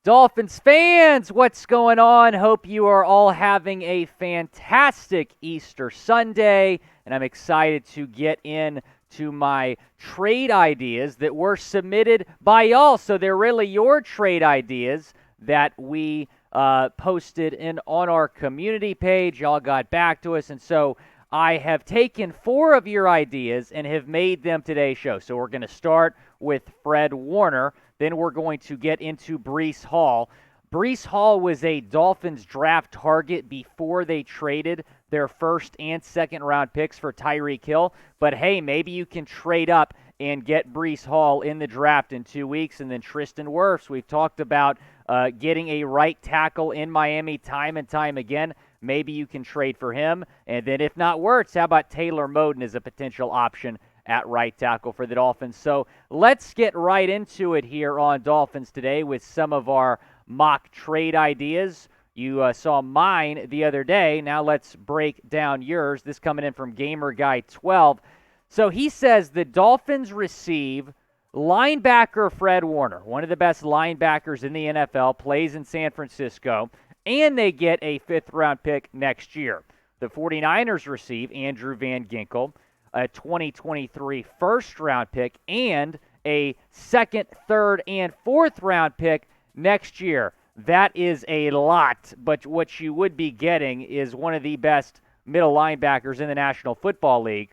Dolphins fans, what's going on? Hope you are all having a fantastic Easter Sunday, and I'm excited to get into my trade ideas that were submitted by y'all. So they're really your trade ideas that we posted on our community page. Y'all got back to us, and so I have taken 4 of your ideas and have made them today's show. So we're going to start with Fred Warner. Then we're going to get into Breece Hall. Breece Hall was a Dolphins draft target before they traded their first and second round picks for Tyreek Hill. But hey, maybe you can trade up and get Breece Hall in the draft in 2 weeks. And then Tristan Wirfs, we've talked about getting a right tackle in Miami time and time again. Maybe you can trade for him. And then if not Wirfs, how about Taylor Moton as a potential option at right tackle for the Dolphins? So let's get right into it here on Dolphins Today with some of our mock trade ideas. You saw mine the other day. Now let's break down yours. This coming in from GamerGuy12. So he says the Dolphins receive linebacker Fred Warner, one of the best linebackers in the NFL, plays in San Francisco, and they get a 5th-round pick next year. The 49ers receive Andrew Van Ginkel, a 2023 first-round pick, and a 2nd, 3rd, and 4th-round pick next year. That is a lot, but what you would be getting is one of the best middle linebackers in the National Football League.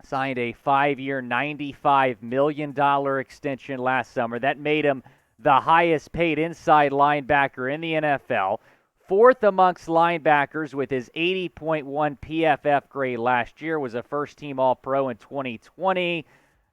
Signed a 5-year, $95 million extension last summer. That made him the highest-paid inside linebacker in the NFL. 4th amongst linebackers with his 80.1 PFF grade last year, was a first-team All-Pro in 2020.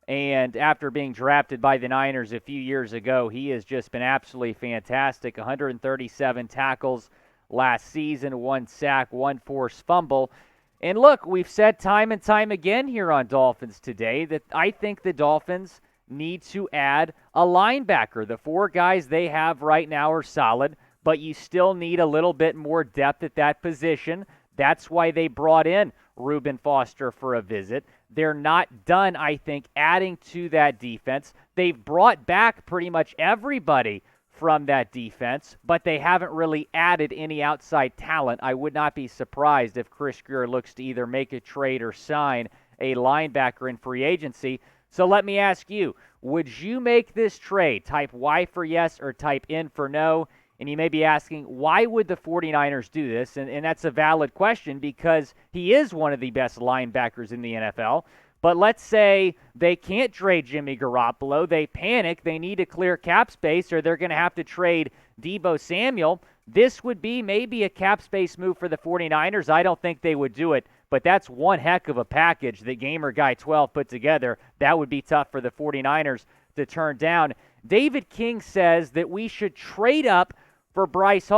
And after being drafted by the Niners a few years ago, he has just been absolutely fantastic. 137 tackles last season, 1 sack, 1 forced fumble. And look, we've said time and time again here on Dolphins Today that I think the Dolphins need to add a linebacker. The 4 guys they have right now are solid, but you still need a little bit more depth at that position. That's why they brought in Reuben Foster for a visit. They're not done, I think, adding to that defense. They've brought back pretty much everybody from that defense, but they haven't really added any outside talent. I would not be surprised if Chris Grier looks to either make a trade or sign a linebacker in free agency. So let me ask you, would you make this trade? Type Y for yes or type N for no. And you may be asking, why would the 49ers do this? And that's a valid question because he is one of the best linebackers in the NFL. But let's say they can't trade Jimmy Garoppolo. They panic. They need to clear cap space, or they're going to have to trade Deebo Samuel. This would be maybe a cap space move for the 49ers. I don't think they would do it, but that's one heck of a package that GamerGuy12 put together. That would be tough for the 49ers to turn down. David King says that we should trade up for Breece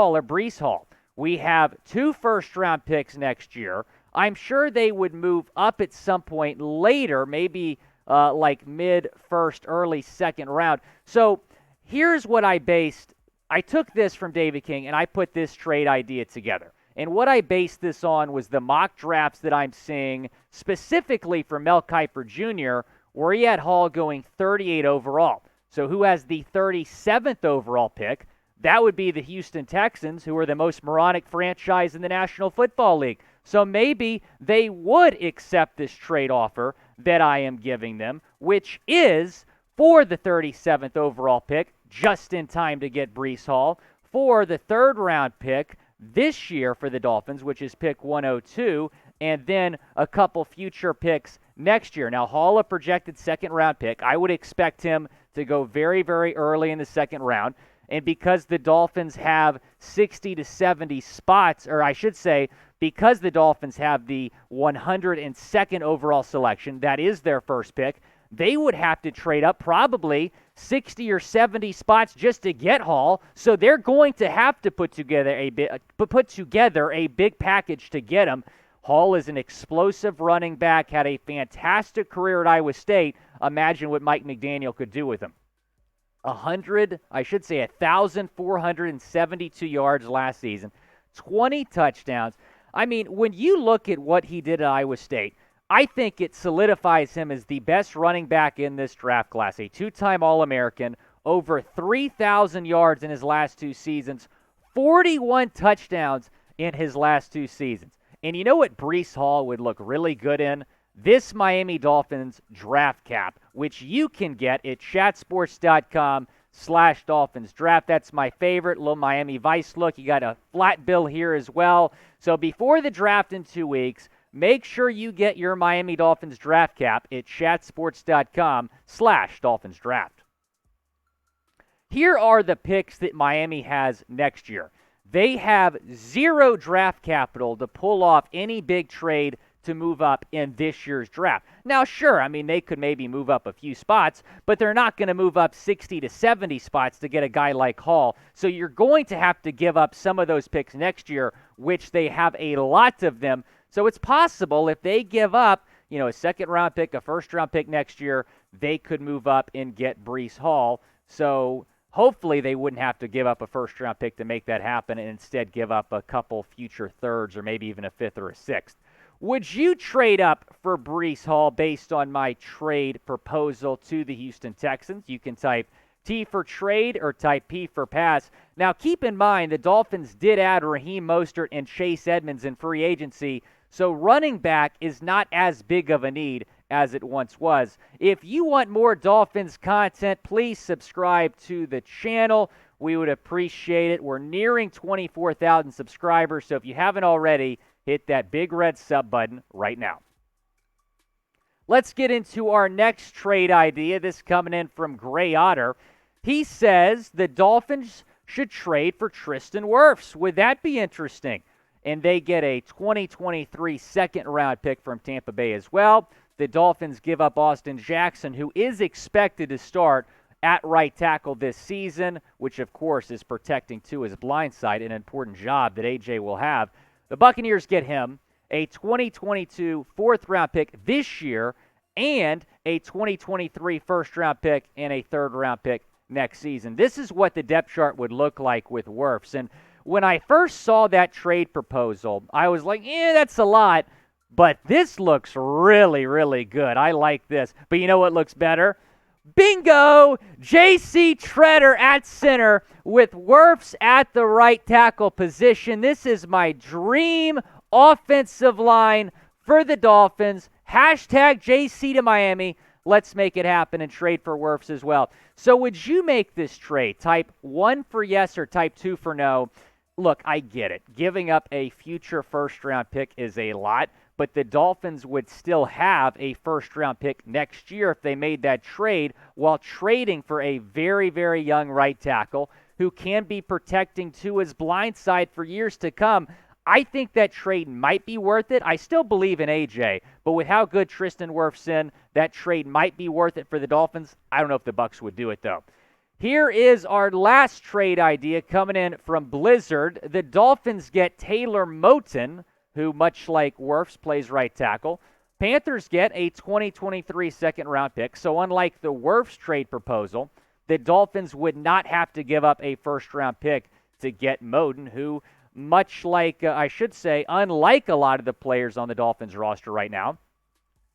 Hall. We have 2 first-round picks next year. I'm sure they would move up at some point later, maybe like mid-first, early second round. So here's what I took this from David King, and I put this trade idea together. And what I based this on was the mock drafts that I'm seeing, specifically for Mel Kiper Jr., where he had Hall going 38 overall. So who has the 37th overall pick? That would be the Houston Texans, who are the most moronic franchise in the National Football League. So maybe they would accept this trade offer that I am giving them, which is for the 37th overall pick, just in time to get Breece Hall, for the 3rd round pick this year for the Dolphins, which is pick 102, and then a couple future picks next year. Now, Hall, a projected 2nd round pick. I would expect him to go very, very early in the 2nd round. And because the Dolphins have 60 to 70 spots, or I should say, because the Dolphins have the 102nd overall selection, that is their first pick, they would have to trade up probably 60 or 70 spots just to get Hall. So they're going to have to put together a big package to get him. Hall is an explosive running back, had a fantastic career at Iowa State. Imagine what Mike McDaniel could do with him. 1,472 yards last season, 20 touchdowns. I mean, when you look at what he did at Iowa State, I think it solidifies him as the best running back in this draft class. A 2-time All-American, over 3,000 yards in his last 2 seasons, 41 touchdowns in his last 2 seasons. And you know what Breece Hall would look really good in? This Miami Dolphins draft cap, which you can get at chatsports.com/Dolphins draft. That's my favorite little Miami Vice look. You got a flat bill here as well. So before the draft in 2 weeks, make sure you get your Miami Dolphins draft cap at chatsports.com/Dolphins draft. Here are the picks that Miami has next year. They have 0 draft capital to pull off any big trade to move up in this year's draft. Now, sure, I mean, they could maybe move up a few spots, but they're not going to move up 60 to 70 spots to get a guy like Hall. So you're going to have to give up some of those picks next year, which they have a lot of them. So it's possible if they give up, a second-round pick, a first-round pick next year, they could move up and get Breece Hall. So hopefully they wouldn't have to give up a first-round pick to make that happen and instead give up a couple future thirds or maybe even a fifth or a sixth. Would you trade up for Breece Hall based on my trade proposal to the Houston Texans? You can type T for trade or type P for pass. Now, keep in mind the Dolphins did add Raheem Mostert and Chase Edmonds in free agency, so running back is not as big of a need as it once was. If you want more Dolphins content, please subscribe to the channel. We would appreciate it. We're nearing 24,000 subscribers, so if you haven't already, hit that big red sub button right now. Let's get into our next trade idea. This coming in from Gray Otter. He says the Dolphins should trade for Tristan Wirfs. Would that be interesting? And they get a 2023 second-round pick from Tampa Bay as well. The Dolphins give up Austin Jackson, who is expected to start at right tackle this season, which, of course, is protecting Tua's blind side, an important job that A.J. will have. The Buccaneers get him a 2022 fourth-round pick this year and a 2023 first-round pick and a third-round pick next season. This is what the depth chart would look like with Wirfs. And when I first saw that trade proposal, I was like, that's a lot, but this looks really, really good. I like this. But you know what looks better? Bingo! J.C. Treader at center with Wirfs at the right tackle position. This is my dream offensive line for the Dolphins. Hashtag JC to Miami. Let's make it happen and trade for Wirfs as well. So would you make this trade? Type 1 for yes or type 2 for no. Look, I get it. Giving up a future first-round pick is a lot, but the Dolphins would still have a first-round pick next year if they made that trade while trading for a very, very young right tackle who can be protecting Tua's blind side for years to come. I think that trade might be worth it. I still believe in A.J., but with how good Tristan Wirfs in, that trade might be worth it for the Dolphins. I don't know if the Bucs would do it, though. Here is our last trade idea coming in from Blizzard. The Dolphins get Taylor Moton, who, much like Wirfs, plays right tackle. Panthers get a 2023 second-round pick. So unlike the Wirfs trade proposal, the Dolphins would not have to give up a first-round pick to get Moton, who, much like, unlike a lot of the players on the Dolphins roster right now,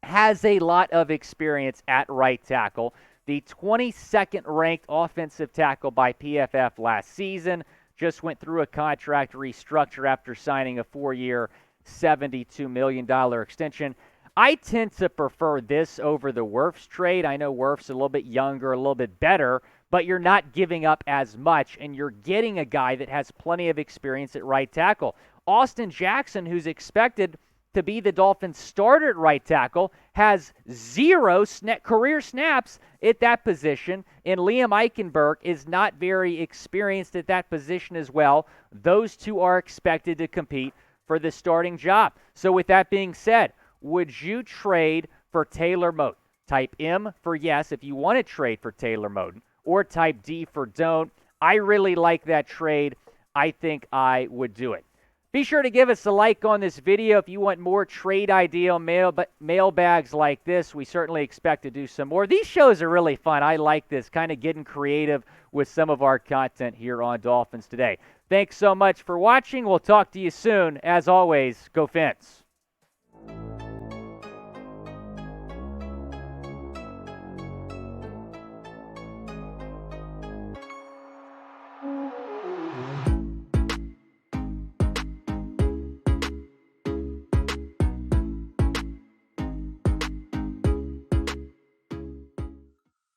has a lot of experience at right tackle. The 22nd ranked offensive tackle by PFF last season, just went through a contract restructure after signing a 4-year, $72 million extension. I tend to prefer this over the Wirfs trade. I know Wirfs a little bit younger, a little bit better, but you're not giving up as much, and you're getting a guy that has plenty of experience at right tackle. Austin Jackson, who's expected to be the Dolphins' starter at right tackle, has 0 career snaps at that position, and Liam Eichenberg is not very experienced at that position as well. Those two are expected to compete for the starting job. So with that being said, would you trade for Taylor Moton? Type M for yes if you want to trade for Taylor Moton, or type D for don't. I really like that trade. I think I would do it. Be sure to give us a like on this video if you want more trade idea mailbags like this. We certainly expect to do some more. These shows are really fun. I like this, kind of getting creative with some of our content here on Dolphins Today. Thanks so much for watching. We'll talk to you soon. As always, go Fins.